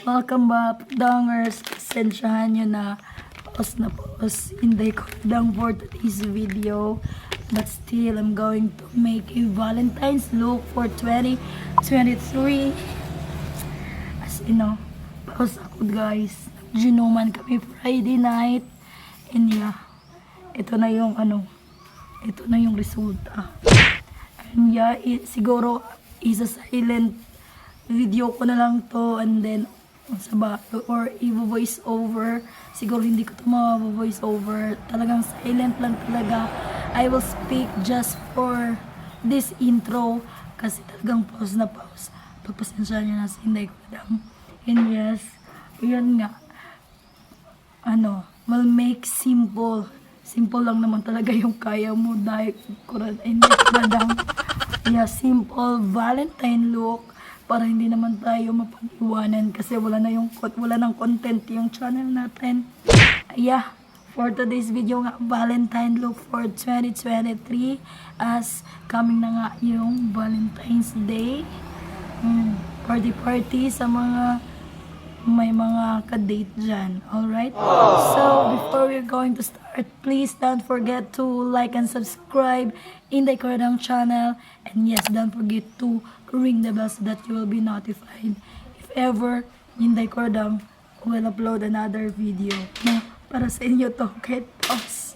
Welcome back, Dongers. Pasensyahan nyo na pause. Hindi ko lang for today's video. But still, I'm going to make a Valentine's look for 2023. As you know, pause ako guys. Ginuman kami Friday night. And yeah, ito na yung resulta. And yeah, siguro isa silent video ko na lang to, and then or i-voice over. Siguro hindi ko to ma-voice over. Talagang silent lang talaga. I will speak just for this intro kasi talagang pause na pause. Pagpasensya niyo na sa hindi ko lang. And yes, yun nga. Will make simple. Simple lang naman talaga yung kaya mo dahil hindi kuradang. Yeah, simple Valentine look. Para hindi naman tayo mapag-iwanan kasi wala nang content yung channel natin. Yeah, for today's video nga, Valentine look for 2023 as coming na nga yung Valentine's Day. Party sa may mga ka-date dyan. Alright? So, before we're going to start, please don't forget to like and subscribe in the Kuradangerz channel. And yes, don't forget to ring the bell so that you will be notified if ever Hinding Kuradangerz will upload another video. Para sa inyo to, kahit pause.